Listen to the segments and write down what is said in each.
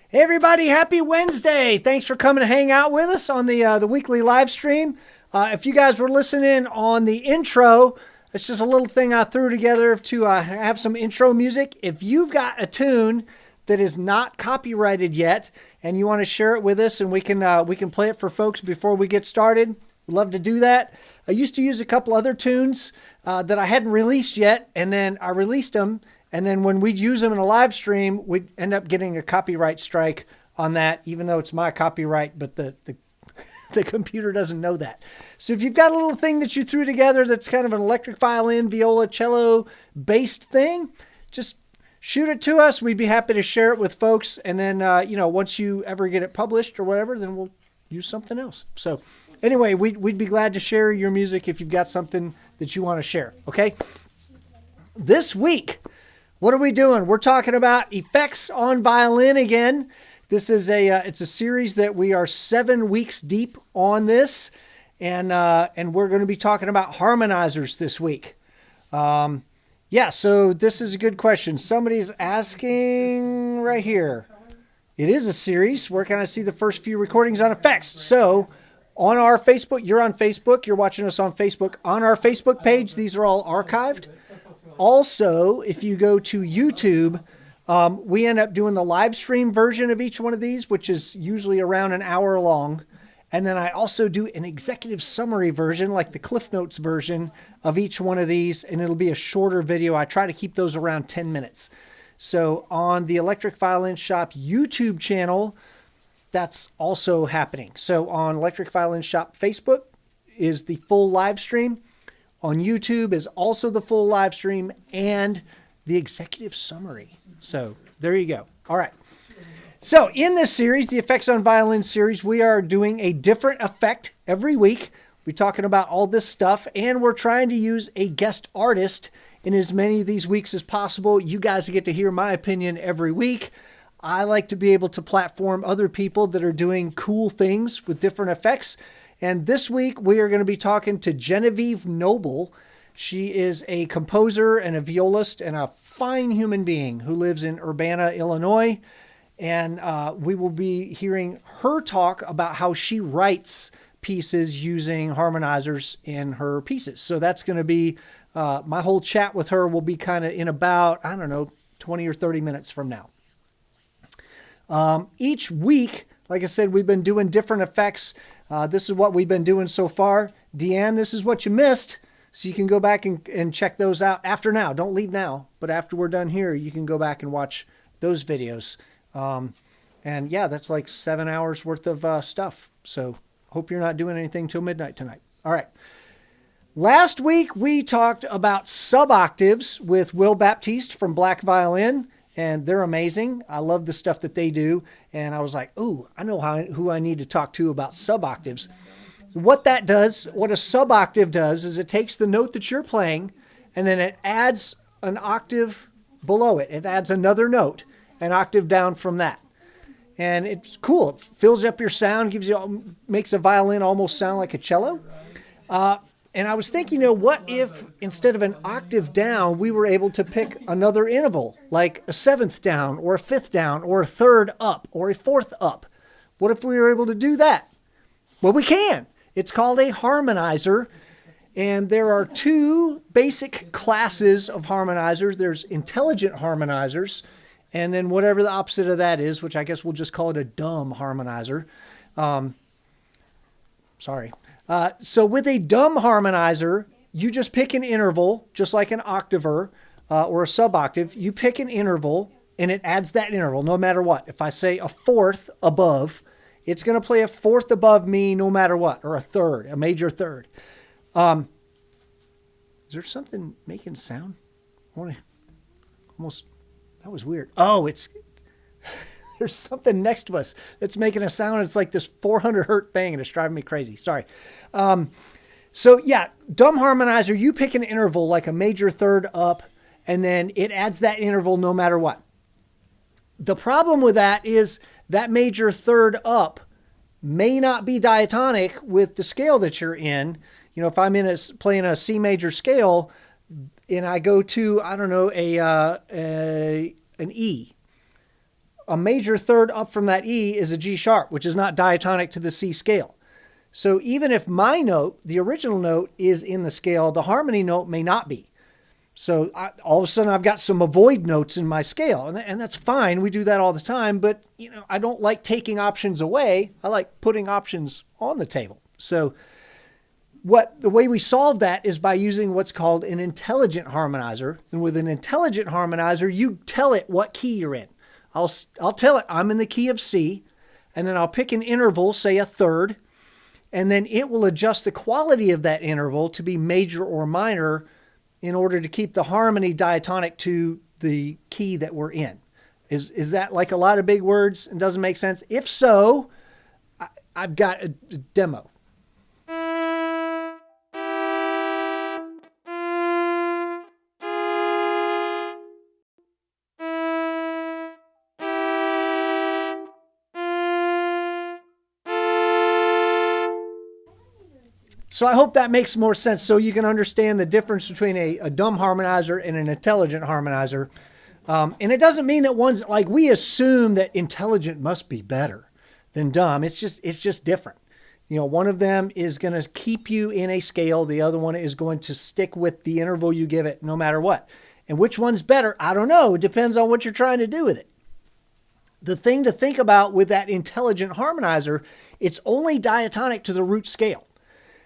Hey everybody, happy Wednesday. Thanks for coming to hang out with us on the weekly live stream. If you guys were listening on the intro, it's just a little thing I threw together to have some intro music. If you've got a tune that is not copyrighted yet and you want to share it with us and we can play it for folks before we get started, we'd love to do that. I used to use a couple other tunes that I hadn't released yet, and then I released them. And then when we'd use them in a live stream, we'd end up getting a copyright strike on that, even though it's my copyright, but the computer doesn't know that. So if you've got a little thing that you threw together that's kind of an electric violin, viola, cello based thing, just shoot it to us. We'd be happy to share it with folks. And then, once you ever get it published or whatever, then we'll use something else. So anyway, we'd be glad to share your music if you've got something that you want to share. Okay. This week, what are we doing? We're talking about effects on violin again. This is it's a series that we are 7 weeks deep on this, and we're going to be talking about harmonizers this week. So this is a good question. Somebody's asking right here. It is a series. Where can I see the first few recordings on effects? So on our Facebook, you're on Facebook. You're watching us on Facebook. On our Facebook page, these are all archived. Also, if you go to YouTube, we end up doing the live stream version of each one of these, which is usually around an hour long. And then I also do an executive summary version, like the Cliff Notes version of each one of these, and it'll be a shorter video. I try to keep those around 10 minutes. So on the Electric Violin Shop YouTube channel, that's also happening. So on Electric Violin Shop Facebook is the full live stream. On YouTube is also the full live stream and the executive summary. So there you go. All right. So in this series, the Effects on Violin series, we are doing a different effect every week. We're talking about all this stuff, and we're trying to use a guest artist in as many of these weeks as possible. You guys get to hear my opinion every week. I like to be able to platform other people that are doing cool things with different effects. And this week, we are going to be talking to Genevieve Knoebel. She is a composer and a violist and a fine human being who lives in Urbana, Illinois. And we will be hearing her talk about how she writes pieces using harmonizers in her pieces. So that's going to be, my whole chat with her will be kind of in about, 20 or 30 minutes from now. Each week, like I said, we've been doing different effects. This is what we've been doing so far. Deanne, this is what you missed. So you can go back and check those out after now. Don't leave now. But after we're done here, you can go back and watch those videos. And yeah, that's like 7 hours worth of stuff. So hope you're not doing anything till midnight tonight. All right. Last week, we talked about sub-octaves with Will Baptiste from Black Violin. And they're amazing. I love the stuff that they do. And I was like, ooh, I know who I need to talk to about sub-octaves. What that does, what a sub-octave does, is it takes the note that you're playing and then it adds an octave below it. It adds another note, an octave down from that. And it's cool. It fills up your sound, makes a violin almost sound like a cello. And I was thinking, what if instead of an octave down, we were able to pick another interval, like a seventh down or a fifth down or a third up or a fourth up? What if we were able to do that? Well, we can. It's called a harmonizer. And there are two basic classes of harmonizers. There's intelligent harmonizers, and then whatever the opposite of that is, which I guess we'll just call it a dumb harmonizer. So with a dumb harmonizer, you just pick an interval, just like an octaver or a sub-octave. You pick an interval, and it adds that interval no matter what. If I say a fourth above, it's going to play a fourth above me no matter what, or a third, a major third. Is there something making sound? That was weird. Oh, there's something next to us that's making a sound. It's like this 400 hertz thing, and it's driving me crazy. Sorry. So yeah, dumb harmonizer, you pick an interval like a major third up, and then it adds that interval no matter what. The problem with that is that major third up may not be diatonic with the scale that you're in. If I'm playing a C major scale and I go to, I don't know, an E, a major third up from that E is a G sharp, which is not diatonic to the C scale. So even if my note, the original note, is in the scale, the harmony note may not be. So all of a sudden I've got some avoid notes in my scale, and that's fine. We do that all the time, but I don't like taking options away. I like putting options on the table. So the way we solve that is by using what's called an intelligent harmonizer. And with an intelligent harmonizer, you tell it what key you're in. I'll tell it I'm in the key of C, and then I'll pick an interval, say a third, and then it will adjust the quality of that interval to be major or minor in order to keep the harmony diatonic to the key that we're in. Is that like a lot of big words and doesn't make sense? If so, I've got a demo. So I hope that makes more sense so you can understand the difference between a dumb harmonizer and an intelligent harmonizer. And it doesn't mean that one's like, we assume that intelligent must be better than dumb. It's just different. One of them is going to keep you in a scale. The other one is going to stick with the interval you give it no matter what. And which one's better? I don't know. It depends on what you're trying to do with it. The thing to think about with that intelligent harmonizer, it's only diatonic to the root scale.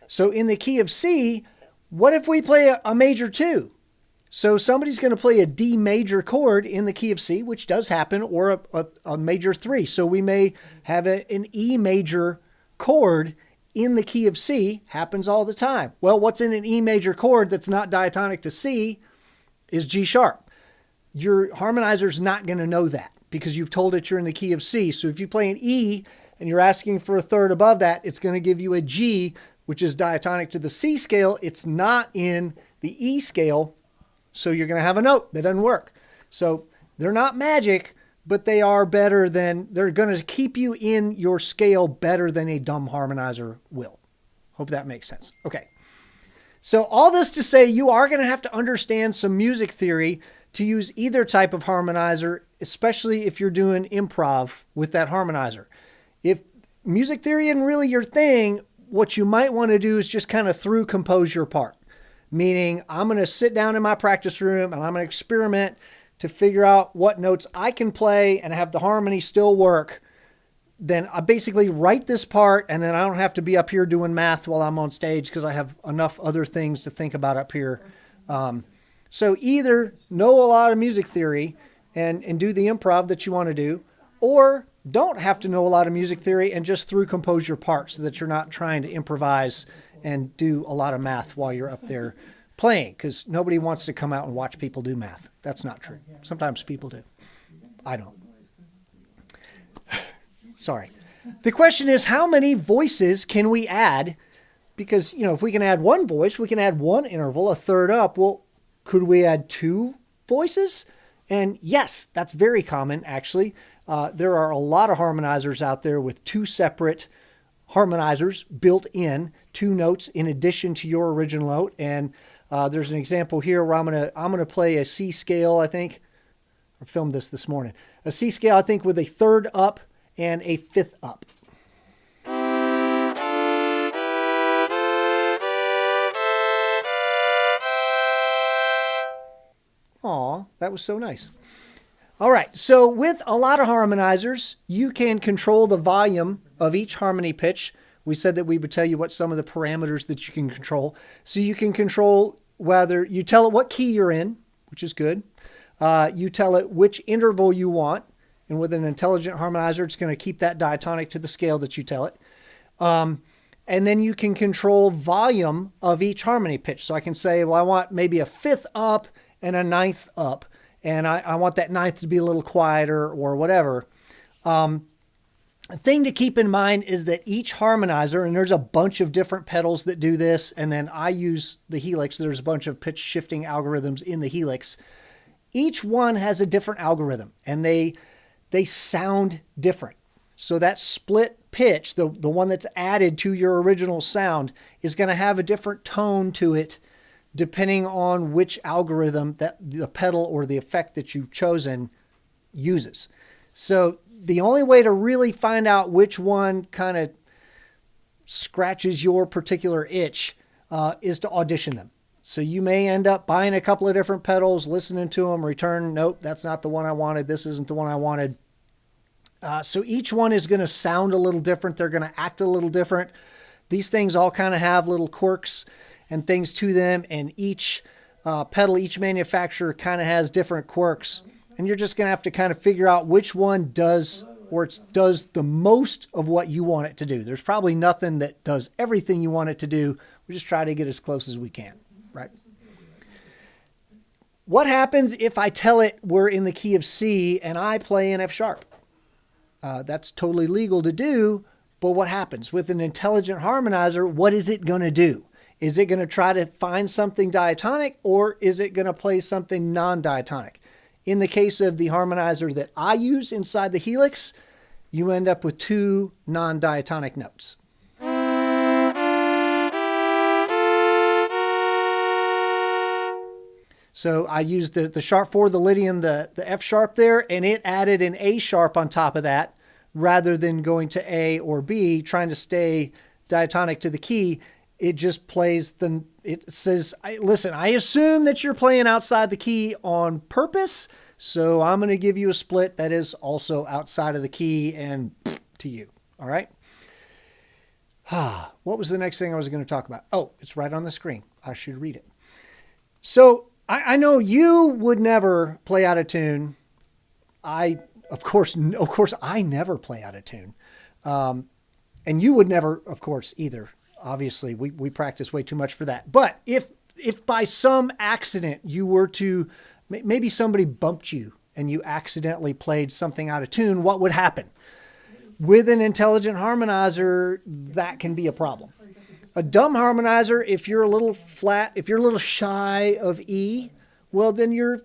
So in the key of C, what if we play a major 2? So somebody's going to play a D major chord in the key of C, which does happen, or a major 3. So we may have an E major chord in the key of C. Happens all the time. Well, what's in an E major chord that's not diatonic to C is G sharp. Your harmonizer's not going to know that because you've told it you're in the key of C. So if you play an E and you're asking for a third above that, it's going to give you a G, which is diatonic to the C scale. It's not in the E scale, so you're going to have a note that doesn't work. So they're not magic, but they are better than, they're going to keep you in your scale better than a dumb harmonizer will. Hope that makes sense. Okay. So all this to say, you are going to have to understand some music theory to use either type of harmonizer, especially if you're doing improv with that harmonizer. If music theory isn't really your thing, what you might want to do is just kind of through compose your part. Meaning, I'm going to sit down in my practice room and I'm going to experiment to figure out what notes I can play and have the harmony still work. Then I basically write this part, and then I don't have to be up here doing math while I'm on stage because I have enough other things to think about up here. So either know a lot of music theory and do the improv that you want to do, or don't have to know a lot of music theory and just through compose your part so that you're not trying to improvise and do a lot of math while you're up there playing, because nobody wants to come out and watch people do math. That's not true. Sometimes people do. I don't. Sorry. The question is, how many voices can we add? Because, if we can add one voice, we can add one interval, a third up. Well, could we add 2 voices? And yes, that's very common, actually. There are a lot of harmonizers out there with two separate harmonizers built in, two notes in addition to your original note. And there's an example here where I'm gonna play a C scale, I think. I filmed this morning. A C scale, I think, with a third up and a fifth up. Aw, that was so nice. All right, so with a lot of harmonizers, you can control the volume of each harmony pitch. We said that we would tell you what some of the parameters that you can control. So you can control whether you tell it what key you're in, which is good. You tell it which interval you want. And with an intelligent harmonizer, it's going to keep that diatonic to the scale that you tell it. And then you can control volume of each harmony pitch. So I can say, well, I want maybe a fifth up and a ninth up. And I want that ninth to be a little quieter or whatever. The thing to keep in mind is that each harmonizer, and there's a bunch of different pedals that do this, and then I use the Helix. There's a bunch of pitch shifting algorithms in the Helix. Each one has a different algorithm, and they sound different. So that split pitch, the one that's added to your original sound, is going to have a different tone to it depending on which algorithm that the pedal or the effect that you've chosen uses. So the only way to really find out which one kind of scratches your particular itch is to audition them. So you may end up buying a couple of different pedals, listening to them, return, nope, that's not the one I wanted. This isn't the one I wanted. So each one is going to sound a little different. They're going to act a little different. These things all kind of have little quirks and things to them, and each pedal, each manufacturer kind of has different quirks. And you're just going to have to kind of figure out which one does the most of what you want it to do. There's probably nothing that does everything you want it to do. We just try to get as close as we can, right? What happens if I tell it we're in the key of C and I play in F sharp? That's totally legal to do, but what happens? With an intelligent harmonizer, what is it going to do? Is it going to try to find something diatonic, or is it going to play something non-diatonic? In the case of the harmonizer that I use inside the Helix, you end up with two non-diatonic notes. So I used the sharp 4, the Lydian, the F sharp there, and it added an A sharp on top of that rather than going to A or B, trying to stay diatonic to the key. It just plays it says, listen, I assume that you're playing outside the key on purpose, so I'm going to give you a split that is also outside of the key and to you. All right. What was the next thing I was going to talk about? Oh, it's right on the screen. I should read it. So I know you would never play out of tune. Of course, I never play out of tune. And you would never, of course, either. Obviously, we practice way too much for that. But if by some accident you were to, maybe somebody bumped you and you accidentally played something out of tune, what would happen? With an intelligent harmonizer, that can be a problem. A dumb harmonizer, if you're a little flat, if you're a little shy of E, well, then your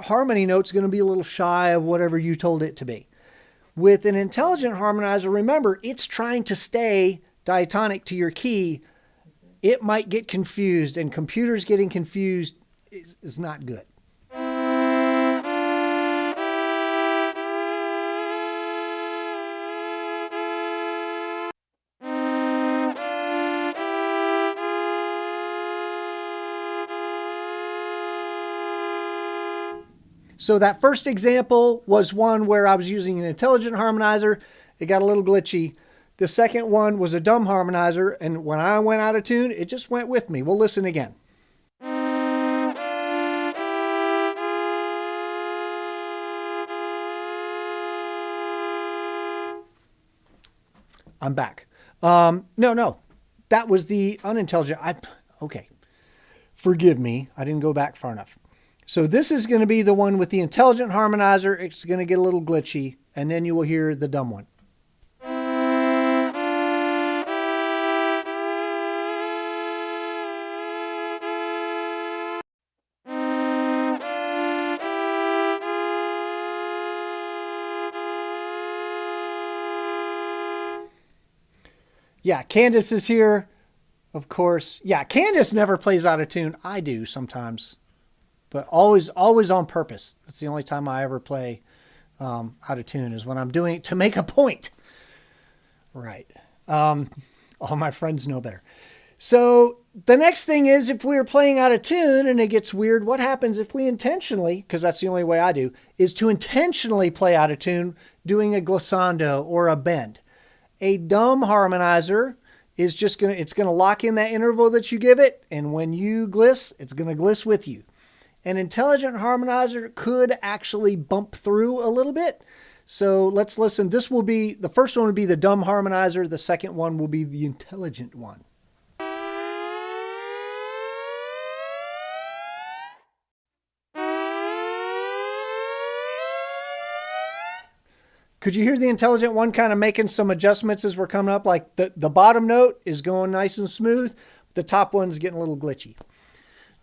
harmony note's going to be a little shy of whatever you told it to be. With an intelligent harmonizer, remember, it's trying to stay diatonic to your key. It might get confused, and computers getting confused is not good. So that first example was one where I was using an intelligent harmonizer. It got a little glitchy. The second one was a dumb harmonizer, and when I went out of tune, it just went with me. We'll listen again. I'm back. No. That was the unintelligent. Okay. Forgive me. I didn't go back far enough. So this is going to be the one with the intelligent harmonizer. It's going to get a little glitchy, and then you will hear the dumb one. Yeah, Candace is here, of course. Yeah, Candace never plays out of tune. I do sometimes, but always on purpose. That's the only time I ever play out of tune is when I'm doing it to make a point. Right. All my friends know better. So the next thing is if we're playing out of tune and it gets weird, what happens if we intentionally, because that's the only way I do, is to intentionally play out of tune doing a glissando or a bend. A dumb harmonizer is just it's going to lock in that interval that you give it. And when you gliss, it's going to gliss with you. An intelligent harmonizer could actually bump through a little bit. So let's listen. This will be, the first one would be the dumb harmonizer. The second one will be the intelligent one. Could you hear the intelligent one kind of making some adjustments as we're coming up? Like the bottom note is going nice and smooth. The top one's getting a little glitchy.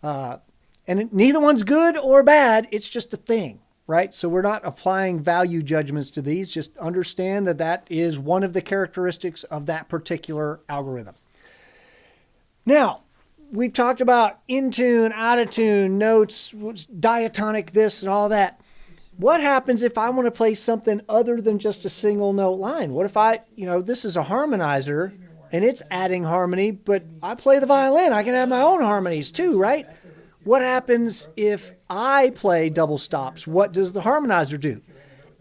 And neither one's good or bad. It's just a thing, right? So we're not applying value judgments to these. Just understand that that is one of the characteristics of that particular algorithm. Now, we've talked about in tune, out of tune, notes, diatonic this and all that. What happens if I want to play something other than just a single note line? What if this is a harmonizer and it's adding harmony, but I play the violin. I can have my own harmonies too, right? What happens if I play double stops? What does the harmonizer do?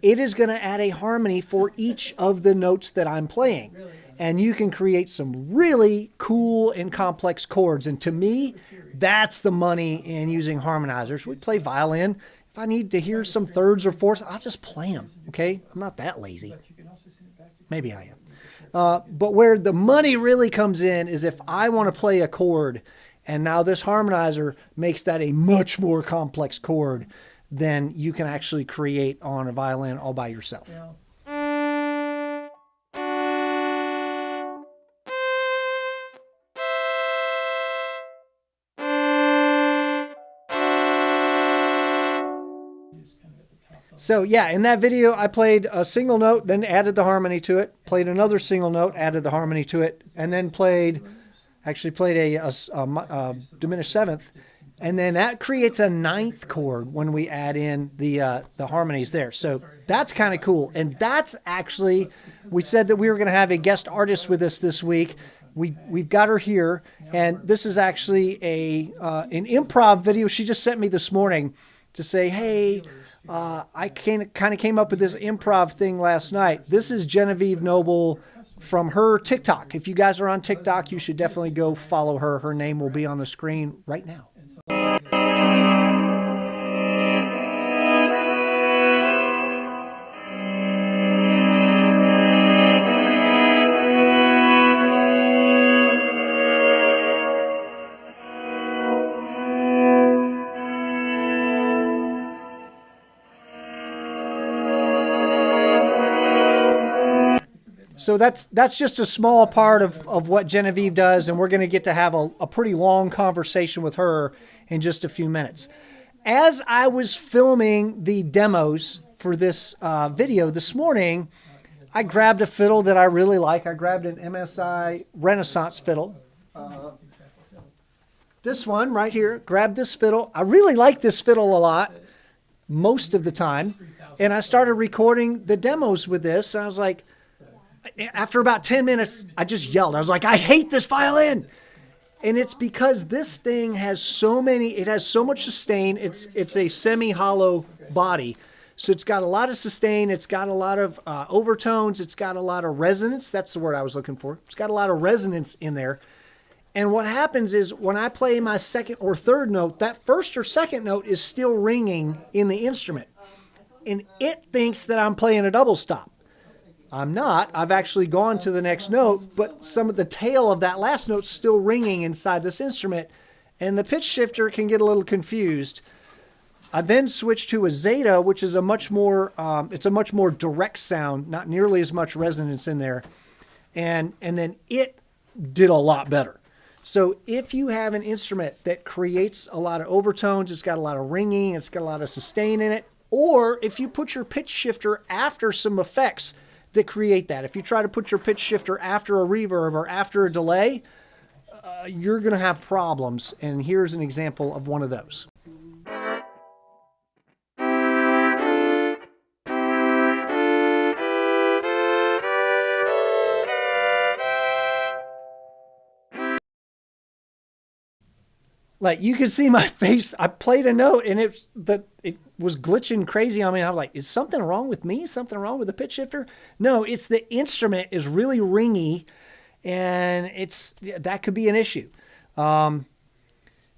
It is going to add a harmony for each of the notes that I'm playing. And you can create some really cool and complex chords. And to me, that's the money in using harmonizers. We play violin. If I need to hear some thirds or fourths, I'll just play them, okay? I'm not that lazy. Maybe I am. But where the money really comes in is if I want to play a chord, and now this harmonizer makes that a much more complex chord than you can actually create on a violin all by yourself. Yeah. So yeah, in that video, I played a single note, then added the harmony to it, played another single note, added the harmony to it, and then played a diminished seventh. And then that creates a ninth chord when we add in the harmonies there. So that's kind of cool. And that's actually, we said that we were going to have a guest artist with us this week. We've got her here. And this is actually an improv video she just sent me this morning to say, hey, I kind of came up with this improv thing last night. This is Genevieve Knoebel from her TikTok. If you guys are on TikTok, you should definitely go follow her. Her name will be on the screen right now. So that's just a small part of what Genevieve does, and we're going to get to have a pretty long conversation with her in just a few minutes. As I was filming the demos for this video this morning, I grabbed a fiddle that I really like. I grabbed an MSI Renaissance fiddle. This one right here, grabbed this fiddle. I really like this fiddle a lot most of the time, and I started recording the demos with this, and I was like, after about 10 minutes, I just yelled. I was like, I hate this violin. And it's because this thing has it has so much sustain. It's a semi-hollow body. So it's got a lot of sustain. It's got a lot of overtones. It's got a lot of resonance. That's the word I was looking for. It's got a lot of resonance in there. And what happens is when I play my second or third note, that first or second note is still ringing in the instrument. And it thinks that I'm playing a double stop. I'm not. I've actually gone to the next note, but some of the tail of that last note's still ringing inside this instrument, and the pitch shifter can get a little confused. I then switched to a Zeta, which is a much more direct sound, not nearly as much resonance in there, and then it did a lot better. So if you have an instrument that creates a lot of overtones, it's got a lot of ringing, it's got a lot of sustain in it, or if you put your pitch shifter after some effects that create that. If you try to put your pitch shifter after a reverb or after a delay, you're going to have problems. And here's an example of one of those. Like, you can see my face. I played a note and it was glitching crazy on me. I'm like, is something wrong with me? Something wrong with the pitch shifter? No, it's the instrument is really ringy, and that could be an issue.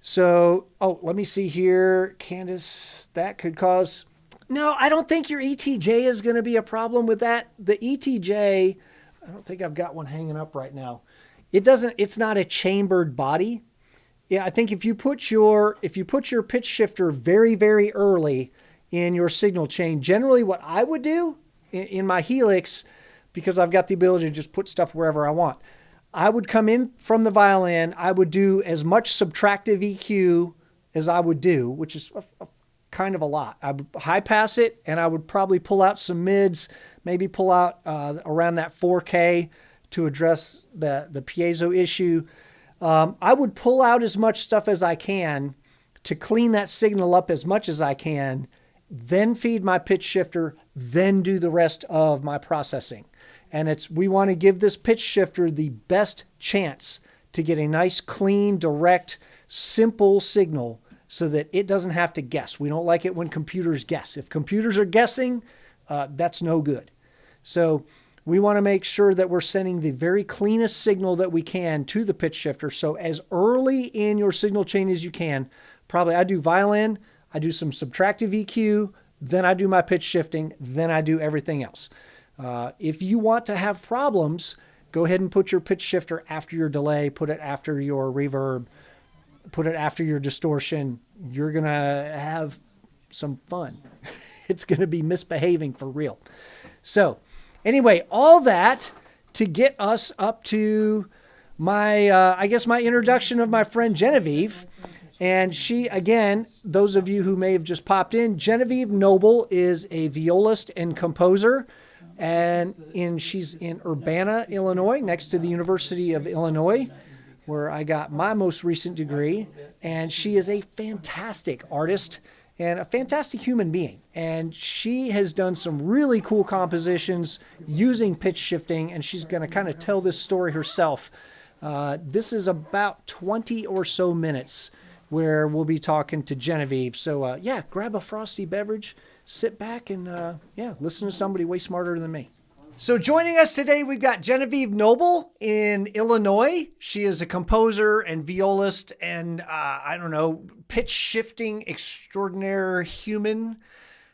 So, let me see here. Candace, that could cause... No, I don't think your ETJ is going to be a problem with that. The ETJ, I don't think I've got one hanging up right now. It's not a chambered body. Yeah, I think if you put your pitch shifter very, very early in your signal chain, generally what I would do in my Helix, because I've got the ability to just put stuff wherever I want, I would come in from the violin. I would do as much subtractive EQ as I would do, which is kind of a lot. I would high pass it, and I would probably pull out some mids, maybe pull out around that 4K to address the piezo issue. I would pull out as much stuff as I can to clean that signal up as much as I can, then feed my pitch shifter, then do the rest of my processing. And we want to give this pitch shifter the best chance to get a nice, clean, direct, simple signal so that it doesn't have to guess. We don't like it when computers guess. If computers are guessing, that's no good. So we want to make sure that we're sending the very cleanest signal that we can to the pitch shifter. So as early in your signal chain as you can, probably I do violin, I do some subtractive EQ, then I do my pitch shifting, then I do everything else. If you want to have problems, go ahead and put your pitch shifter after your delay, put it after your reverb, put it after your distortion. You're going to have some fun. It's going to be misbehaving for real. So anyway, all that to get us up to my introduction of my friend Genevieve. And she, again, those of you who may have just popped in, Genevieve Knoebel is a violist and composer. And she's in Urbana, Illinois, next to the University of Illinois, where I got my most recent degree. And she is a fantastic artist and a fantastic human being. And she has done some really cool compositions using pitch shifting, and she's going to kind of tell this story herself. This is about 20 or so minutes where we'll be talking to Genevieve. So grab a frosty beverage, sit back, and listen to somebody way smarter than me. So joining us today, we've got Genevieve Knoebel in Illinois. She is a composer and violist and, pitch shifting extraordinaire human.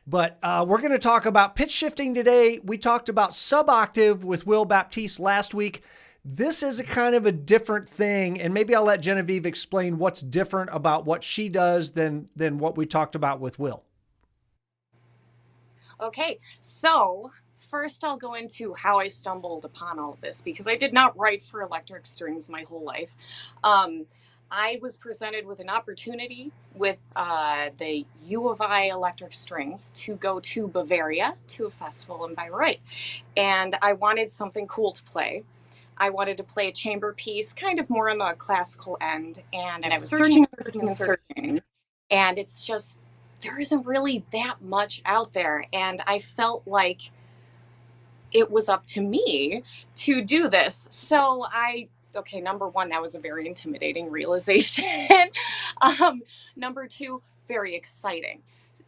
But we're going to talk about pitch shifting today. We talked about sub-octave with Will Baptiste last week. This is a kind of a different thing, and maybe I'll let Genevieve explain what's different about what she does than what we talked about with Will. Okay, so first I'll go into how I stumbled upon all of this, because I did not write for electric strings my whole life. I was presented with an opportunity with the U of I electric strings to go to Bavaria to a festival in Bayreuth, and I wanted something cool to play. I wanted to play a chamber piece, kind of more on the classical end, and I was searching, and it's just, there isn't really that much out there, and I felt like it was up to me to do this. So number one, that was a very intimidating realization. Number two, very exciting.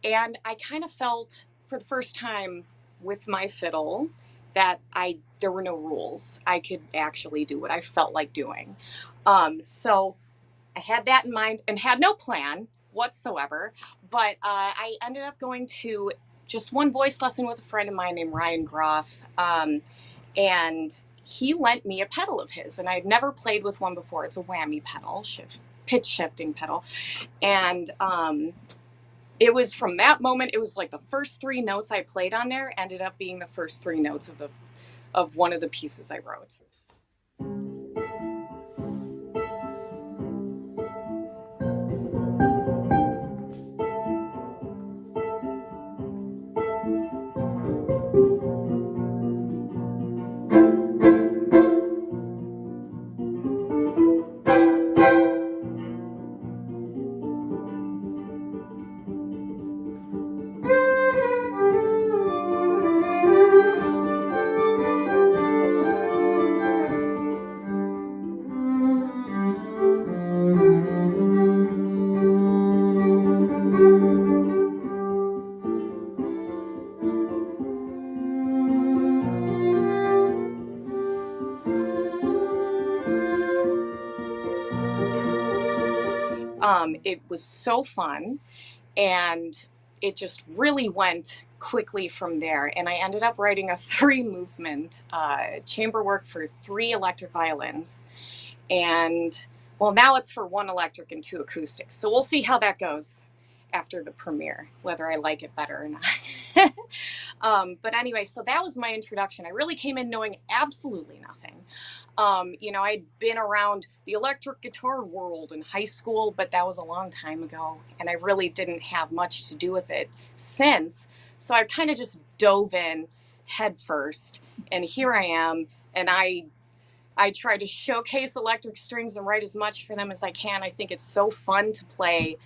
And I kind of felt for the first time with my fiddle that there were no rules. I could actually do what I felt like doing. So I had that in mind and had no plan whatsoever, but I ended up going to just one voice lesson with a friend of mine named Ryan Groff, and he lent me a pedal of his, and I'd never played with one before. It's a whammy pedal, pitch shifting pedal, and it was from that moment, it was like the first three notes I played on there ended up being the first three notes of one of the pieces I wrote. It was so fun, and it just really went quickly from there. And I ended up writing a 3 movement chamber work for 3 electric violins. And well, now it's for 1 electric and 2 acoustics. So we'll see how that goes after the premiere, whether I like it better or not. But anyway, so that was my introduction. I really came in knowing absolutely nothing. I'd been around the electric guitar world in high school, but that was a long time ago, and I really didn't have much to do with it since. So I kind of just dove in head first, and here I am, and I try to showcase electric strings and write as much for them as I can. I think it's so fun to play,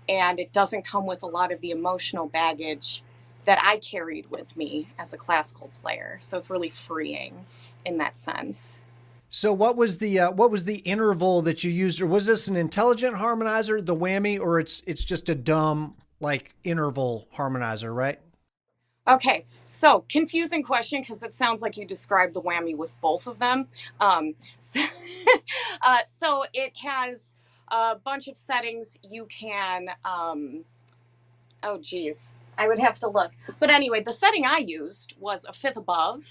and it doesn't come with a lot of the emotional baggage that I carried with me as a classical player. So it's really freeing in that sense. So what was the interval that you used, or was this an intelligent harmonizer, the whammy, or it's just a dumb like interval harmonizer, right? Okay, so confusing question because it sounds like you described the whammy with both of them. So, so it has a bunch of settings. You can, oh geez, I would have to look. But anyway, the setting I used was a fifth above,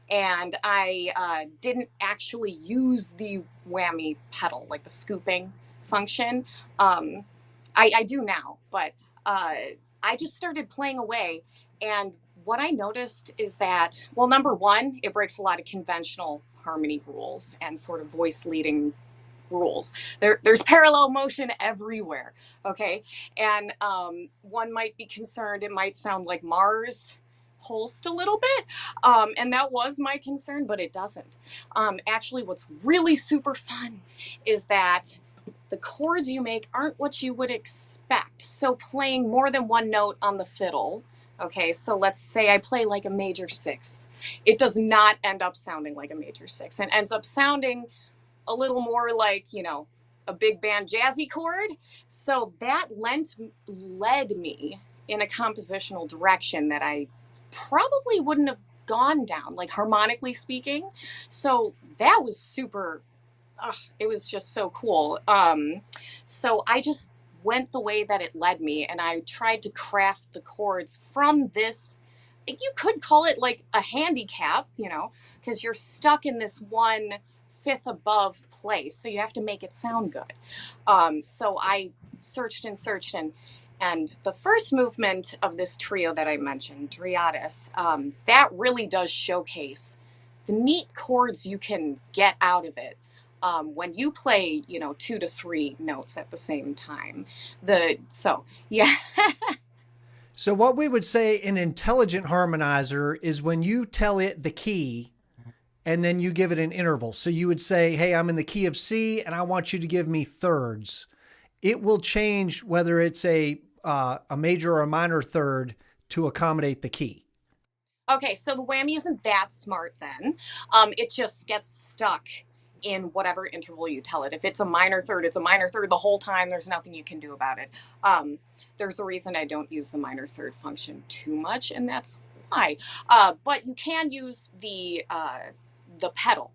and I didn't actually use the whammy pedal, like the scooping function. Um, I do now, but uh, I just started playing away. And what I noticed is that, well, number one, it breaks a lot of conventional harmony rules and sort of voice leading rules. There's parallel motion everywhere. Okay. And one might be concerned, it might sound like Mars pulsed a little bit. And that was my concern, but it doesn't. Actually, what's really super fun is that the chords you make aren't what you would expect. So playing more than one note on the fiddle, okay, so let's say I play like a major sixth. It does not end up sounding like a major sixth and ends up sounding a little more like, a big band jazzy chord. So that led me in a compositional direction that I probably wouldn't have gone down, like harmonically speaking. So that was super, it was just so cool. So I just went the way that it led me, and I tried to craft the chords from this. You could call it like a handicap, because you're stuck in this one fifth above place, so you have to make it sound good. So I searched and searched, and the first movement of this trio that I mentioned, Driatis, that really does showcase the neat chords you can get out of it when you play, 2 to 3 notes at the same time. So yeah. So what we would say an intelligent harmonizer is when you tell it the key and then you give it an interval. So you would say, hey, I'm in the key of C and I want you to give me thirds. It will change whether it's a major or a minor third to accommodate the key. Okay, so the whammy isn't that smart then. It just gets stuck in whatever interval you tell it. If it's a minor third, it's a minor third the whole time. There's nothing you can do about it. There's a reason I don't use the minor third function too much, and that's why. But you can use the pedal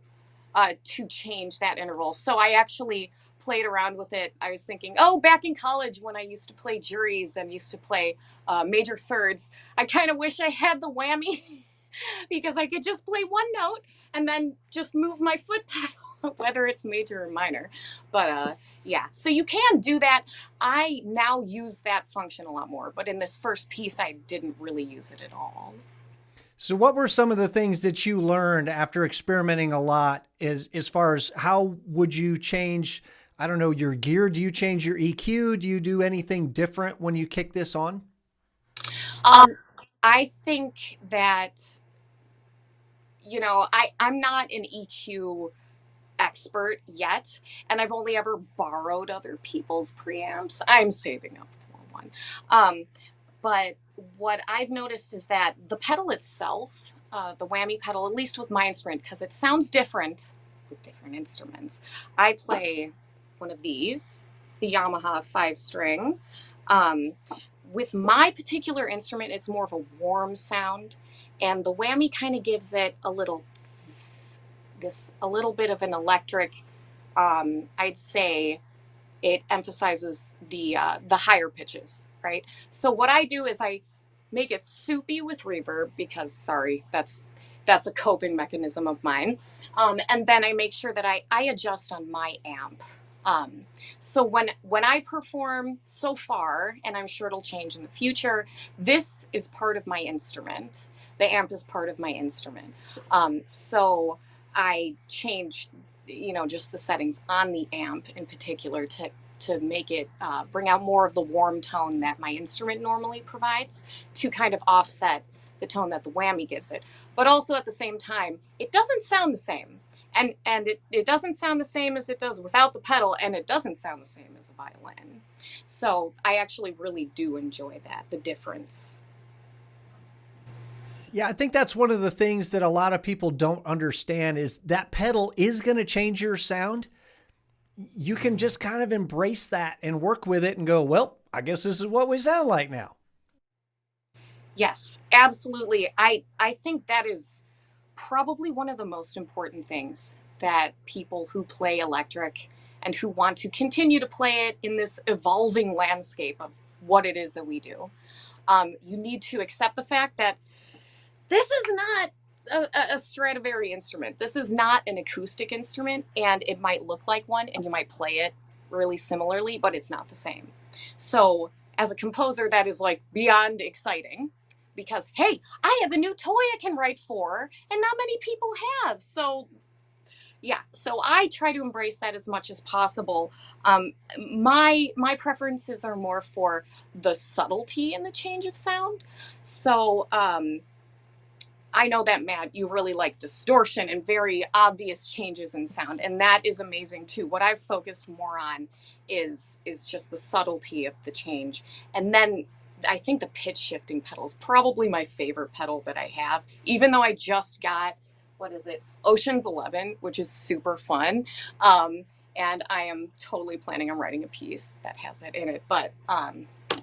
to change that interval. So I actually played around with it. I was thinking, oh, back in college when I used to play juries and used to play major thirds, I kind of wish I had the whammy because I could just play one note and then just move my foot pedal, whether it's major or minor. But yeah, so you can do that. I now use that function a lot more, but in this first piece, I didn't really use it at all. So what were some of the things that you learned after experimenting a lot as far as how would you change, I don't know, your gear? Do you change your EQ? Do you do anything different when you kick this on? I think that, I'm not an EQ expert yet, and I've only ever borrowed other people's preamps. I'm saving up for one. But what I've noticed is that the pedal itself, the whammy pedal, at least with my instrument, because it sounds different with different instruments. I play one of these, the Yamaha 5-string. With my particular instrument, it's more of a warm sound, and the whammy kind of gives it a little a little bit of an electric, I'd say it emphasizes the higher pitches, right? So what I do is I make it soupy with reverb because, sorry, that's a coping mechanism of mine. And then I make sure that I adjust on my amp. Um, so when I perform so far, and I'm sure it'll change in the future, this is part of my instrument. The amp is part of my instrument. So I change, just the settings on the amp in particular to make it bring out more of the warm tone that my instrument normally provides to kind of offset the tone that the whammy gives it. But also at the same time, it doesn't sound the same. And it doesn't sound the same as it does without the pedal, and it doesn't sound the same as a violin. So I actually really do enjoy that, the difference. Yeah, I think that's one of the things that a lot of people don't understand is that pedal is going to change your sound. You can just kind of embrace that and work with it and go, well, I guess this is what we sound like now. Yes, absolutely. I think that is probably one of the most important things that people who play electric and who want to continue to play it in this evolving landscape of what it is that we do. You need to accept the fact that this is not a Stradivari instrument. This is not an acoustic instrument, and it might look like one, and you might play it really similarly, but it's not the same. So, as a composer, that is like beyond exciting because, hey, I have a new toy I can write for, and not many people have. So, yeah, so I try to embrace that as much as possible. My preferences are more for the subtlety in the change of sound. So, I know that, Matt, you really like distortion and very obvious changes in sound, and that is amazing too. What I've focused more on is just the subtlety of the change. And then I think the pitch shifting pedal is probably my favorite pedal that I have, even though I just got, what is it, Ocean's 11, which is super fun. And I am totally planning on writing a piece that has it in it. But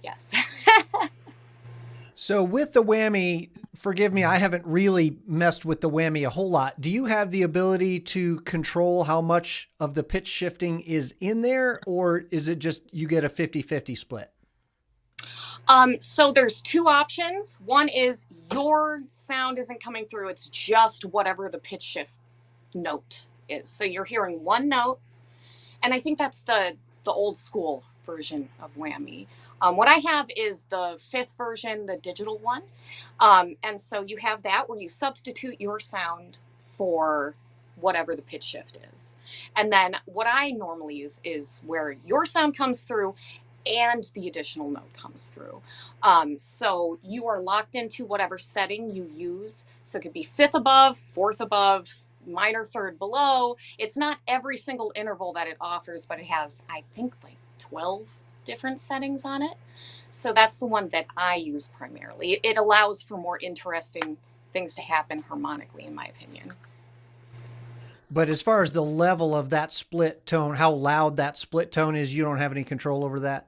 yes. So with the whammy, forgive me, I haven't really messed with the whammy a whole lot. Do you have the ability to control how much of the pitch shifting is in there, or is it just you get a 50-50 split? So there's two options. One is your sound isn't coming through. It's just whatever the pitch shift note is. So you're hearing one note. And I think that's the old school version of whammy. What I have is the fifth version, the digital one. And so you have that where you substitute your sound for whatever the pitch shift is. And then what I normally use is where your sound comes through and the additional note comes through. So you are locked into whatever setting you use. So it could be fifth above, fourth above, minor third below. It's not every single interval that it offers, but it has, I think, like 12 different settings on it. So that's the one that I use primarily. It allows for more interesting things to happen harmonically, in my opinion. But as far as the level of that split tone, how loud that split tone is, you don't have any control over that?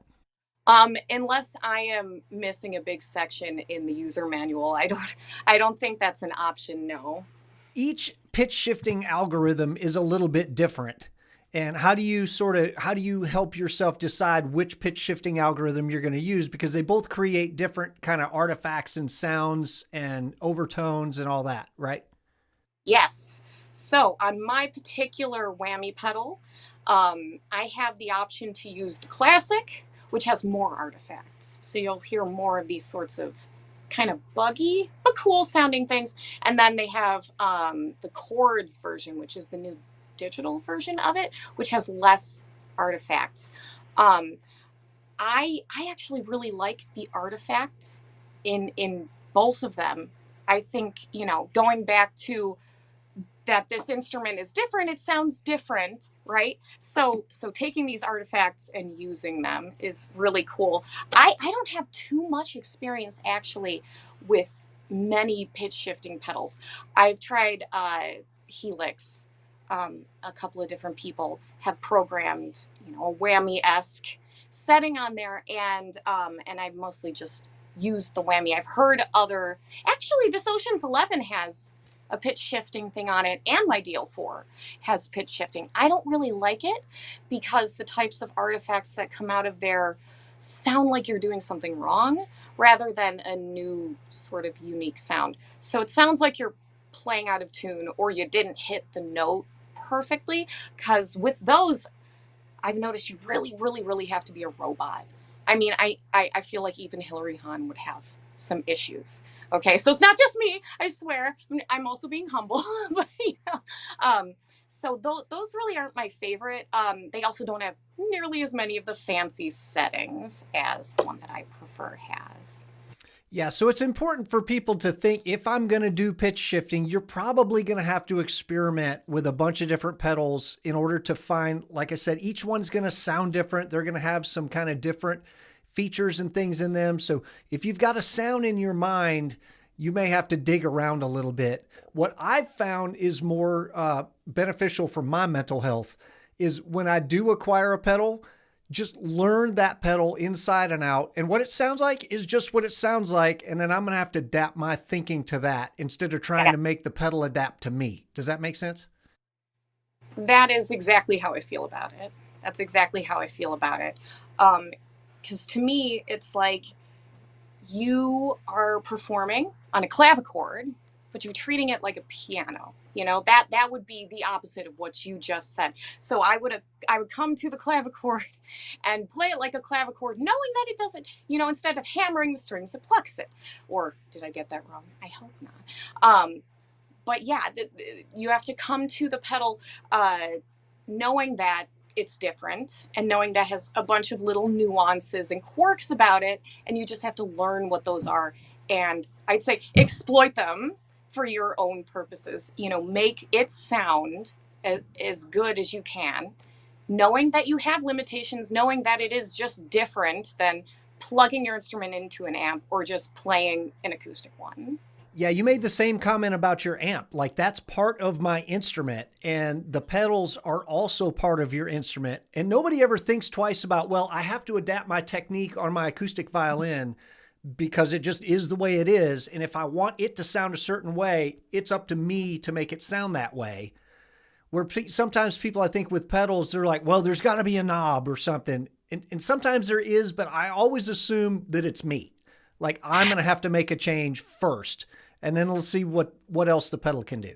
Unless I am missing a big section in the user manual, I don't think that's an option, no. Each pitch shifting algorithm is a little bit different. And how do you help yourself decide which pitch shifting algorithm you're going to use? Because they both create different kind of artifacts and sounds and overtones and all that, right? Yes. So on my particular whammy pedal, I have the option to use the classic, which has more artifacts. So you'll hear more of these sorts of kind of buggy but cool sounding things. And then they have the chords version, which is the new digital version of it, which has less artifacts. Um, I actually really like the artifacts in both of them. I think, going back to that this instrument is different, it sounds different, right? So taking these artifacts and using them is really cool. I don't have too much experience actually with many pitch shifting pedals. I've tried Helix. A couple of different people have programmed, a whammy-esque setting on there, and I've mostly just used the whammy. I've heard actually, this Ocean's 11 has a pitch shifting thing on it, and my DL4 has pitch shifting. I don't really like it because the types of artifacts that come out of there sound like you're doing something wrong rather than a new sort of unique sound. So it sounds like you're playing out of tune or you didn't hit the note perfectly, because with those, I've noticed you really, really, really have to be a robot. I mean, I feel like even Hillary Hahn would have some issues. Okay, so it's not just me. I swear, I'm also being humble. But so those really aren't my favorite. They also don't have nearly as many of the fancy settings as the one that I prefer has. Yeah, so it's important for people to think, if I'm going to do pitch shifting, you're probably going to have to experiment with a bunch of different pedals in order to find, like I said, each one's going to sound different. They're going to have some kind of different features and things in them. So if you've got a sound in your mind, you may have to dig around a little bit. What I've found is more beneficial for my mental health is when I do acquire a pedal, just learn that pedal inside and out. And what it sounds like is just what it sounds like. And then I'm going to have to adapt my thinking to that instead of trying to make the pedal adapt to me. Does that make sense? That is exactly how I feel about it. That's exactly how I feel about it. Because to me, it's like you are performing on a clavichord, but you're treating it like a piano. You know, that would be the opposite of what you just said. So I would come to the clavichord and play it like a clavichord, knowing that it doesn't, instead of hammering the strings, it plucks it. Or did I get that wrong? I hope not. But yeah, you have to come to the pedal knowing that it's different and knowing that has a bunch of little nuances and quirks about it, and you just have to learn what those are. And I'd say exploit them for your own purposes. Make it sound as good as you can, knowing that you have limitations, knowing that it is just different than plugging your instrument into an amp or just playing an acoustic one. Yeah, you made the same comment about your amp. Like, that's part of my instrument, and the pedals are also part of your instrument. And nobody ever thinks twice about, well, I have to adapt my technique on my acoustic violin because it just is the way it is. And if I want it to sound a certain way, it's up to me to make it sound that way. Where sometimes people, I think, with pedals, they're like, well, there's got to be a knob or something. And sometimes there is, but I always assume that it's me. Like, I'm going to have to make a change first, and then we'll see what else the pedal can do.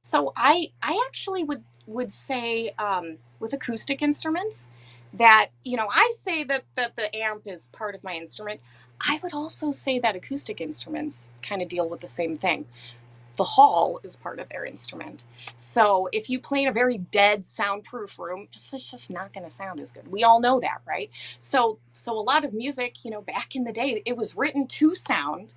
So I actually would say with acoustic instruments that, I say that the amp is part of my instrument. I would also say that acoustic instruments kind of deal with the same thing. The hall is part of their instrument. So if you play in a very dead, soundproof room, it's just not going to sound as good. We all know that, right? So a lot of music, back in the day, it was written to sound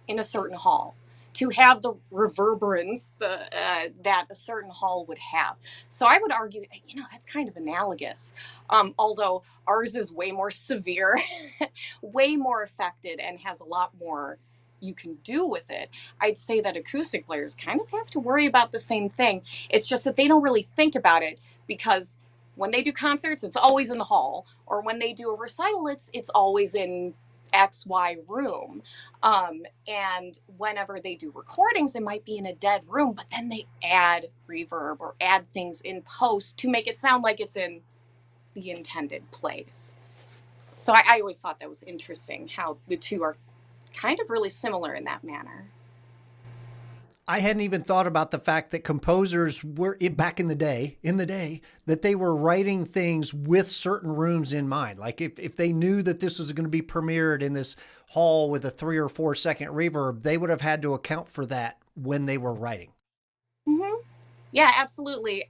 in a certain hall, to have the reverberance that a certain hall would have. So I would argue, that's kind of analogous, although ours is way more severe, way more affected, and has a lot more you can do with it. I'd say that acoustic players kind of have to worry about the same thing. It's just that they don't really think about it, because when they do concerts, it's always in the hall, or when they do a recital, it's always in XY room. And whenever they do recordings, it might be in a dead room, but then they add reverb or add things in post to make it sound like it's in the intended place. So I always thought that was interesting, how the two are kind of really similar in that manner. I hadn't even thought about the fact that composers were, back in the day, that they were writing things with certain rooms in mind. Like if they knew that this was going to be premiered in this hall with a 3 or 4 second reverb, they would have had to account for that when they were writing. Mm-hmm. Yeah, absolutely.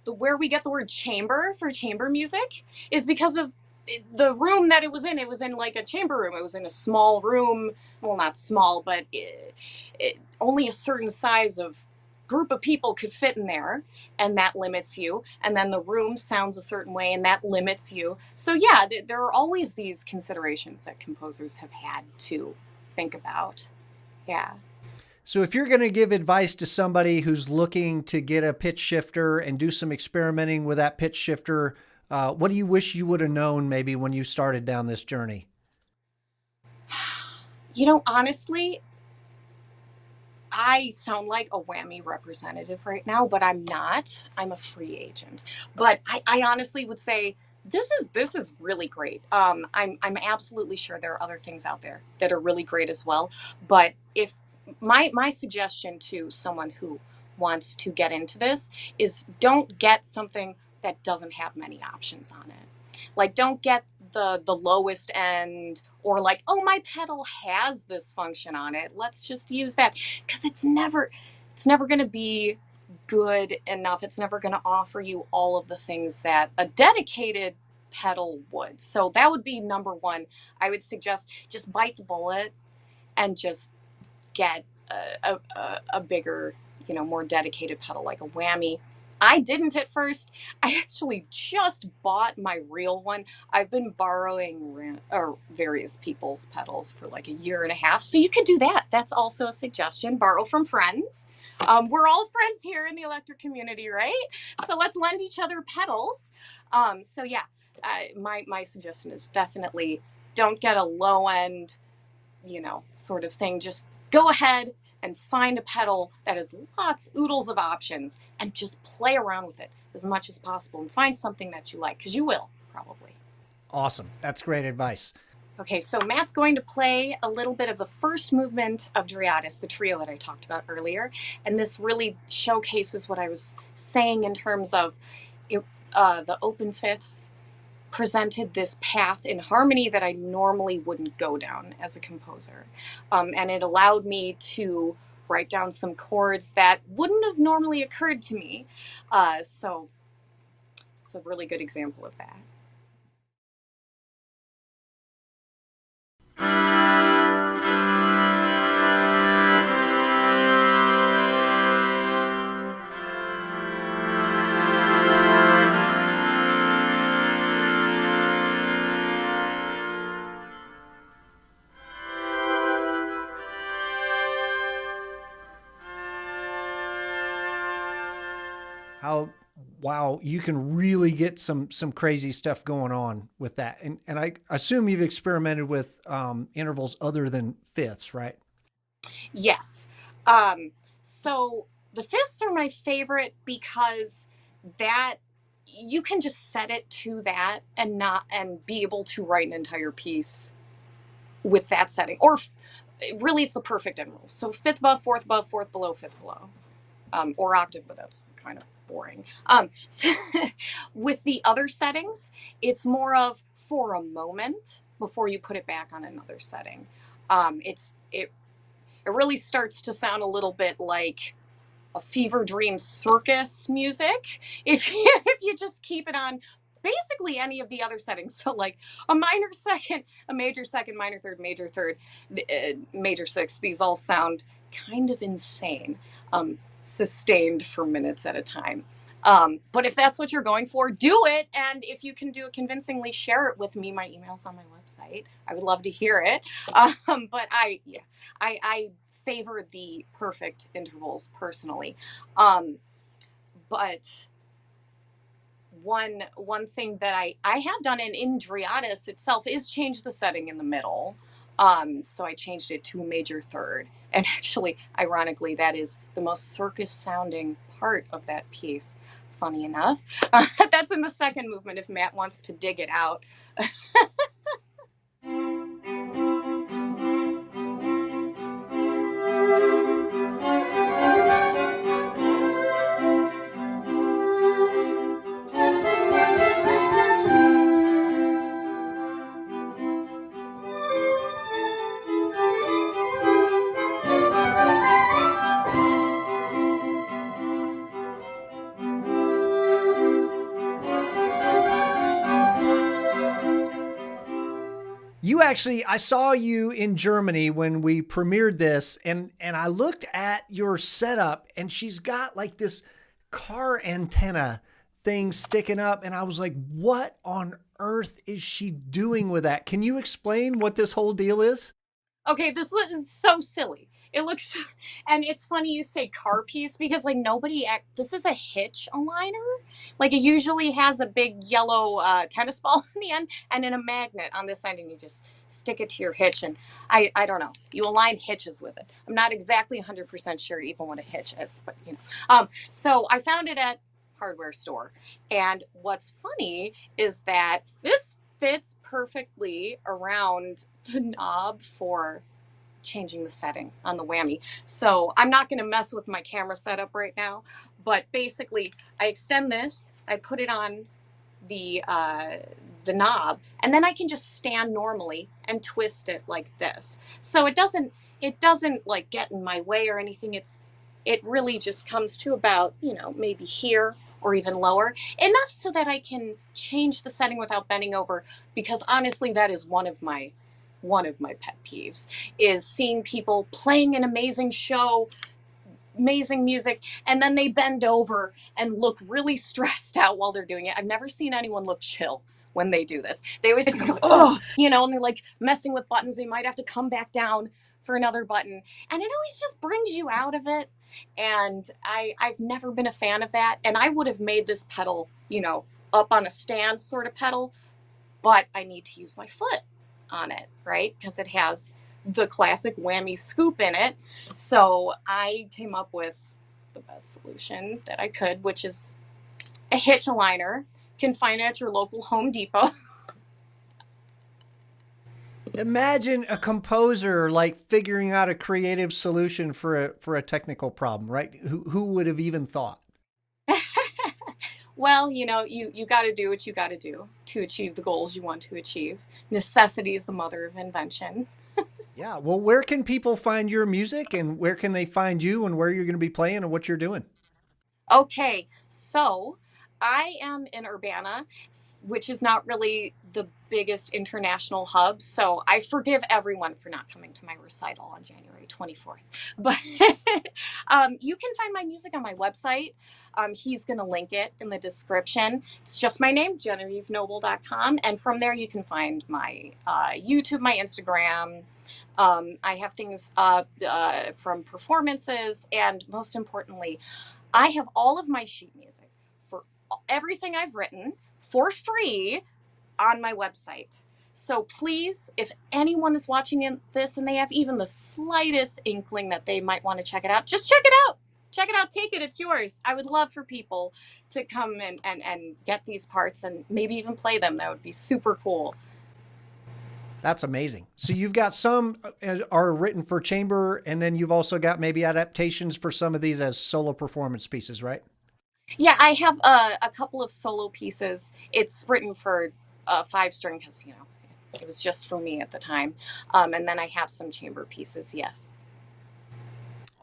Where we get the word chamber for chamber music is because of the room that it was in. It was in like a chamber room. It was in a small room. Well, not small, but only a certain size of group of people could fit in there, and that limits you. And then the room sounds a certain way, and that limits you. So yeah, there are always these considerations that composers have had to think about. Yeah. So if you're going to give advice to somebody who's looking to get a pitch shifter and do some experimenting with that pitch shifter, what do you wish you would have known maybe when you started down this journey? Honestly, I sound like a whammy representative right now, but I'm not. I'm a free agent. But I honestly would say this is really great. I'm absolutely sure there are other things out there that are really great as well. But if my suggestion to someone who wants to get into this is don't get something that doesn't have many options on it. Like don't get the lowest end, or like, oh, my pedal has this function on it, let's just use that, because it's never going to be good enough. It's never going to offer you all of the things that a dedicated pedal would. So that would be number one. I would suggest just bite the bullet and just get a bigger, more dedicated pedal like a whammy. I didn't at first. I actually just bought my real one. I've been borrowing various people's pedals for like a year and a half. So you could do that. That's also a suggestion. Borrow from friends. We're all friends here in the electric community, right? So let's lend each other pedals. So yeah, my suggestion is definitely don't get a low end, sort of thing. Just go ahead and find a pedal that has oodles of options and just play around with it as much as possible and find something that you like, because you will probably. Awesome. That's great advice. Okay, so Matt's going to play a little bit of the first movement of Driatis, the trio that I talked about earlier. And this really showcases what I was saying in terms of the open fifths presented this path in harmony that I normally wouldn't go down as a composer. And it allowed me to write down some chords that wouldn't have normally occurred to me. So it's a really good example of that. Wow, you can really get some crazy stuff going on with that. And I assume you've experimented with intervals other than fifths, right? Yes. So the fifths are my favorite because that you can just set it to that and be able to write an entire piece with that setting. Or really, it's the perfect interval. So fifth above, fourth below, fifth below, or octave, but that's kind of boring. So with the other settings, it's more of for a moment before you put it back on another setting. It really starts to sound a little bit like a fever dream circus music if you just keep it on basically any of the other settings. So like a minor second, a major second, minor third, major sixth. These all sound kind of insane, sustained for minutes at a time. But if that's what you're going for, do it. And if you can do it convincingly, share it with me. My email's on my website. I would love to hear it. But I favor the perfect intervals personally. But one thing that I have done in Driatis itself is change the setting in the middle. So I changed it to a major third. And actually, ironically, that is the most circus sounding part of that piece. Funny enough. That's in the second movement if Matt wants to dig it out. I saw you in Germany when we premiered this, and I looked at your setup, and she's got like this car antenna thing sticking up, and I was like, what on earth is she doing with that? Can you explain what this whole deal is? Okay, this is so silly. It looks, and it's funny you say car piece because like this is a hitch aligner. Like it usually has a big yellow tennis ball in the end and then a magnet on this end, and you just stick it to your hitch. And I don't know, you align hitches with it. I'm not exactly 100% sure even what a hitch is, but you know. So I found it at hardware store, and what's funny is that this fits perfectly around the knob for changing the setting on the whammy. So I'm not going to mess with my camera setup right now, but basically I extend this, I put it on the knob, and then I can just stand normally and twist it like this. So it doesn't like get in my way or anything. It really just comes to about, maybe here or even lower, enough so that I can change the setting without bending over, because honestly that is one of my pet peeves, is seeing people playing an amazing show, amazing music, and then they bend over and look really stressed out while they're doing it. I've never seen anyone look chill when they do this. They always just go, oh, and they're like messing with buttons. They might have to come back down for another button. And it always just brings you out of it. And I've never been a fan of that. And I would have made this pedal, up on a stand sort of pedal, but I need to use my foot on it, right? Because it has the classic whammy scoop in it. So I came up with the best solution that I could, which is a hitch aligner. You can find it at your local Home Depot. Imagine a composer like figuring out a creative solution for a technical problem, right? Who would have even thought? Well, you got to do what you got to do to achieve the goals you want to achieve. Necessity is the mother of invention. Yeah. Well, where can people find your music, and where can they find you, and where you're going to be playing and what you're doing? Okay, so I am in Urbana, which is not really the biggest international hub. So I forgive everyone for not coming to my recital on January 24th. But you can find my music on my website. He's going to link it in the description. It's just my name, GenevieveKnoebel.com. And from there, you can find my YouTube, my Instagram. I have things up from performances, and most importantly, I have all of my sheet music for everything I've written for free on my website. So please, if anyone is watching this and they have even the slightest inkling that they might want to check it out, just check it out. Check it out. Take it. It's yours. I would love for people to come and get these parts and maybe even play them. That would be super cool. That's amazing. So you've got some are written for chamber, and then you've also got maybe adaptations for some of these as solo performance pieces, right? Yeah, I have a couple of solo pieces. It's written for 5-string because, it was just for me at the time. And then I have some chamber pieces, yes.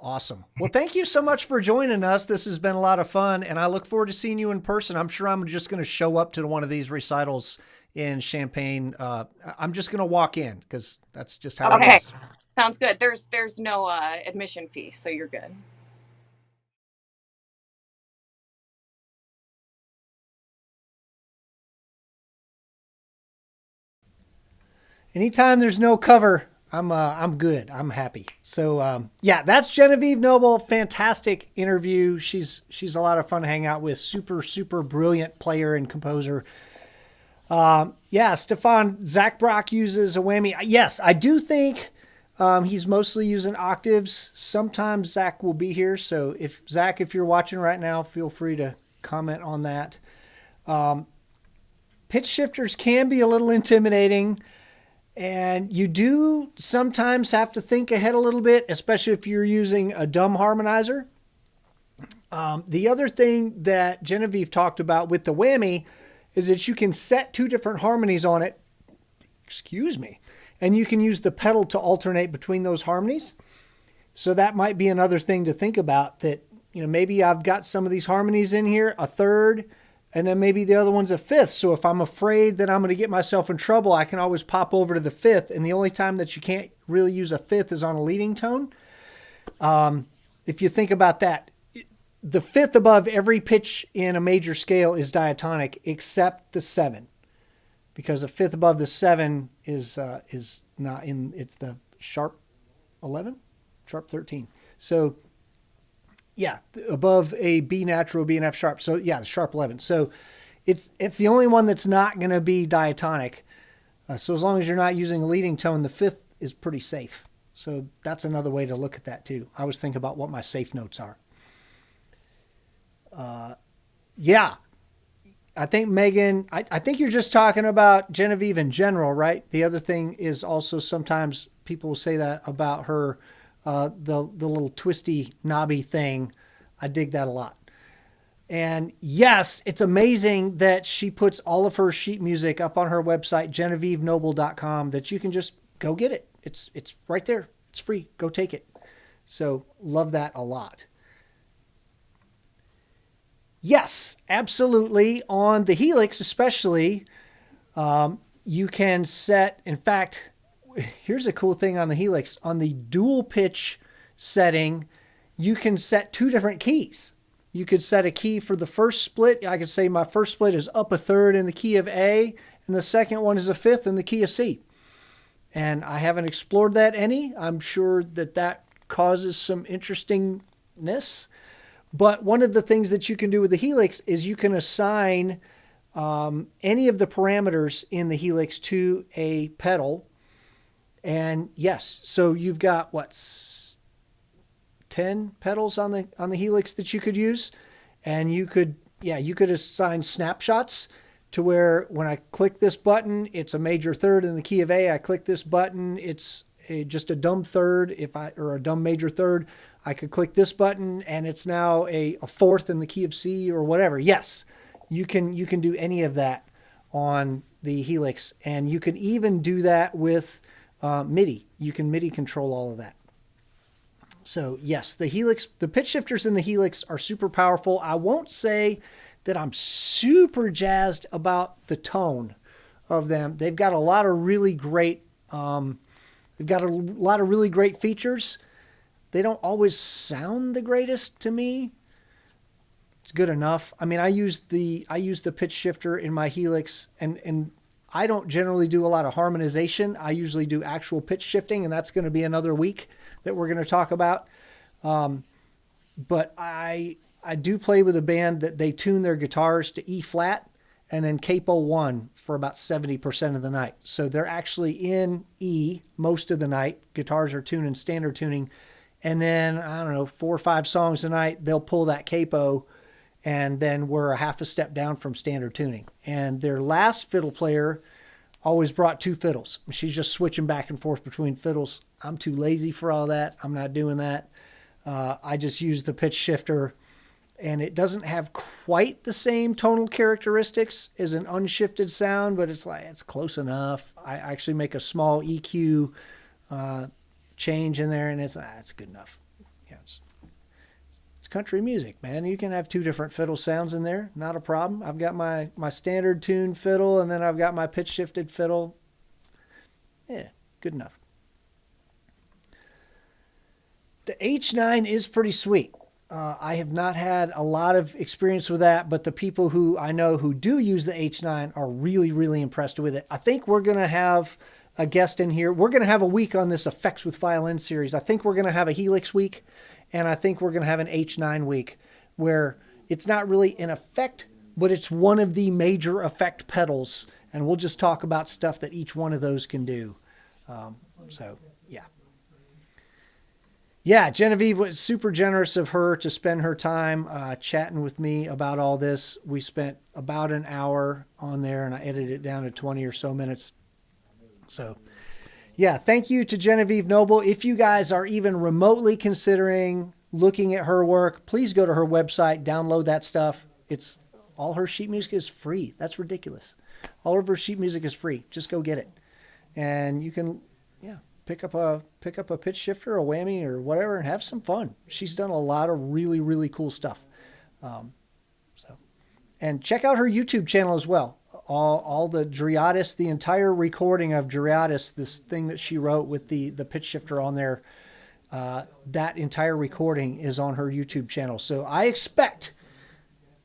Awesome. Well, thank you so much for joining us. This has been a lot of fun, and I look forward to seeing you in person. I'm sure I'm just going to show up to one of these recitals in Champaign. I'm just going to walk in because that's just how it is. Sounds good. There's no admission fee, so you're good. Anytime there's no cover, I'm good. I'm happy. So yeah, that's Genevieve Knoebel. Fantastic interview. She's a lot of fun to hang out with. Super brilliant player and composer. Yeah, Stefan, Zach Brock uses a whammy. Yes, I do think he's mostly using octaves. Sometimes Zach will be here. So if you're watching right now, feel free to comment on that. Pitch shifters can be a little intimidating, and you do sometimes have to think ahead a little bit, especially if you're using a dumb harmonizer. The other thing that Genevieve talked about with the whammy is that you can set 2 different harmonies on it. Excuse me. And you can use the pedal to alternate between those harmonies. So that might be another thing to think about, that, maybe I've got some of these harmonies in here, a third, and then maybe the other one's a fifth. So if I'm afraid that I'm going to get myself in trouble, I can always pop over to the fifth. And the only time that you can't really use a fifth is on a leading tone. If you think about that, the fifth above every pitch in a major scale is diatonic, except the 7, because a fifth above the 7 is not in. It's the sharp 11. sharp 13. So yeah, above a B natural, B and F sharp. So yeah, the sharp 11. So it's the only one that's not going to be diatonic. So as long as you're not using a leading tone, the fifth is pretty safe. So that's another way to look at that too. I always think about what my safe notes are. Yeah, I think Megan, I think you're just talking about Genevieve in general, right? The other thing is also sometimes people will say that about her, the little twisty knobby thing. I dig that a lot. And yes, it's amazing that she puts all of her sheet music up on her website, GenevieveKnoebel.com, that you can just go get it. It's right there. It's free. Go take it. So love that a lot. Yes, absolutely. On the Helix especially, you can set, in fact, here's a cool thing on the Helix. On the dual pitch setting, you can set two different keys. You could set a key for the first split. I could say my first split is up a third in the key of A, and the second one is a fifth in the key of C. And I haven't explored that any. I'm sure that causes some interestingness. But one of the things that you can do with the Helix is you can assign any of the parameters in the Helix to a pedal. And yes, so you've got 10 pedals on the Helix that you could use, and you could assign snapshots to where when I click this button, it's a major third in the key of A. I click this button, it's just a dumb third, or a dumb major third. I could click this button and it's now a fourth in the key of C or whatever. Yes, you can do any of that on the Helix, and you can even do that with MIDI. You can MIDI control all of that. So yes, the Helix, the pitch shifters in the Helix are super powerful. I won't say that I'm super jazzed about the tone of them. They've got a lot of really great, features. They don't always sound the greatest to me. It's good enough. I mean, I use the pitch shifter in my Helix, and I don't generally do a lot of harmonization. I usually do actual pitch shifting, and that's going to be another week that we're going to talk about. But I do play with a band that they tune their guitars to E flat and then capo 1 for about 70% of the night. So they're actually in E most of the night. Guitars are tuned in standard tuning. And then, I don't know, 4 or 5 songs a night, they'll pull that capo, and then we're a half a step down from standard tuning. And their last fiddle player always brought 2 fiddles. She's just switching back and forth between fiddles. I'm too lazy for all that. I'm not doing that. I just use the pitch shifter, and it doesn't have quite the same tonal characteristics as an unshifted sound, but it's close enough. I actually make a small EQ change in there, and it's good enough. Yeah, it's country music, man. You can have 2 different fiddle sounds in there, not a problem. I've got my standard tuned fiddle, and then I've got my pitch shifted fiddle. Yeah, good enough. The H9 is pretty sweet. I have not had a lot of experience with that, but the people who I know who do use the H9 are really, really impressed with it. I think we're going to have a guest in here. We're going to have a week on this Effects with Violin series. I think we're going to have a Helix week, and I think we're going to have an H9 week where it's not really an effect, but it's one of the major effect pedals, and we'll just talk about stuff that each one of those can do. Yeah, Genevieve was super generous of her to spend her time chatting with me about all this. We spent about an hour on there, and I edited it down to 20 or so minutes. So, yeah, thank you to Genevieve Knoebel. If you guys are even remotely considering looking at her work, please go to her website, download that stuff. All her sheet music is free. That's ridiculous. All of her sheet music is free. Just go get it. And you can, pick up a pitch shifter, a whammy, or whatever, and have some fun. She's done a lot of really, really cool stuff. And check out her YouTube channel as well. All the Driatis, the entire recording of Driatis, this thing that she wrote with the pitch shifter on there, that entire recording is on her YouTube channel. So I expect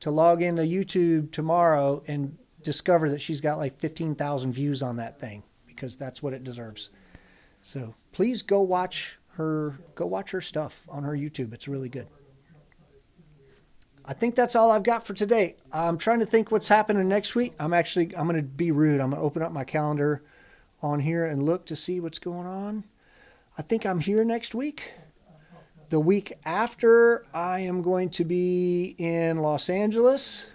to log into YouTube tomorrow and discover that she's got like 15,000 views on that thing, because that's what it deserves. So please go watch go watch her stuff on her YouTube. It's really good. I think that's all I've got for today. I'm trying to think what's happening next week. I'm going to be rude. I'm going to open up my calendar on here and look to see what's going on. I think I'm here next week. The week after, I am going to be in Los Angeles.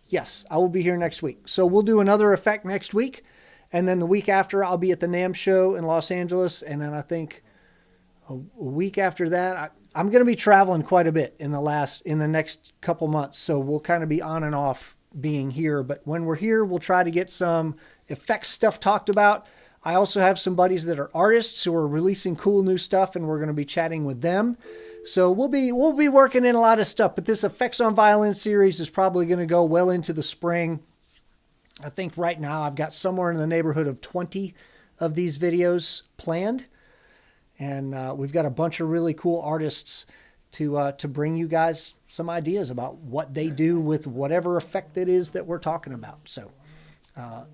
Yes, I will be here next week. So we'll do another effect next week. And then the week after, I'll be at the NAMM show in Los Angeles. And then I think a week after that, I'm going to be traveling quite a bit in the next couple months. So we'll kind of be on and off being here. But when we're here, we'll try to get some effects stuff talked about. I also have some buddies that are artists who are releasing cool new stuff, and we're going to be chatting with them. So we'll be working in a lot of stuff. But this Effects on Violin series is probably going to go well into the spring. I think right now I've got somewhere in the neighborhood of 20 of these videos planned. And we've got a bunch of really cool artists to bring you guys some ideas about what they do with whatever effect it is that we're talking about. So,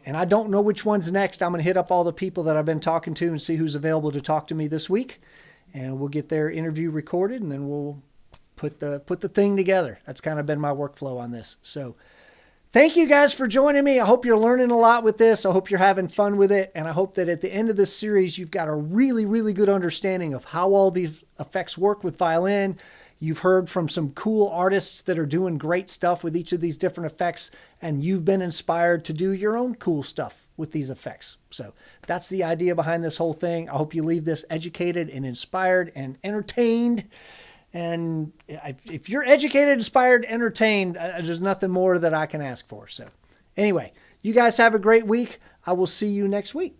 and I don't know which one's next. I'm going to hit up all the people that I've been talking to and see who's available to talk to me this week. And we'll get their interview recorded, and then we'll put the thing together. That's kind of been my workflow on this. So thank you guys for joining me. I hope you're learning a lot with this. I hope you're having fun with it. And I hope that at the end of this series, you've got a really, really good understanding of how all these effects work with violin. You've heard from some cool artists that are doing great stuff with each of these different effects, and you've been inspired to do your own cool stuff with these effects. So that's the idea behind this whole thing. I hope you leave this educated and inspired and entertained. And if you're educated, inspired, entertained, there's nothing more that I can ask for. So anyway, you guys have a great week. I will see you next week.